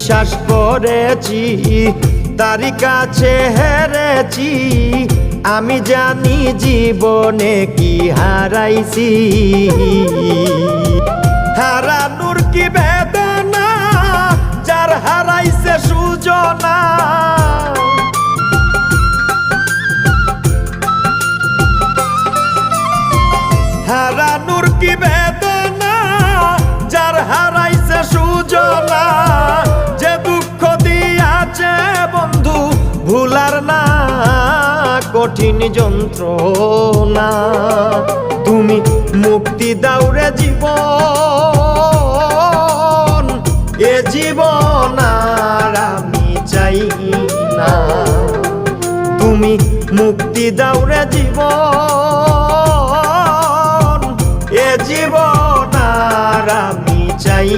বিশ্বাস করেছি তারই কাছে হেরেছি আমি জানি জীবনে কি হারাইছি হারানোর কি বেদনা যার হারাইছে সুজনা হারানোর কি বেদনা যার হারাইছে সুজনা যে দুঃখ দিয়াছে বন্ধু ভুলার না কঠিন যন্ত্রণা তুমি মুক্তি দাও রে জীবন এ জীবন আর আমি চাই না তুমি মুক্তি দাও রে জীবন এ জীবন আর আমি চাই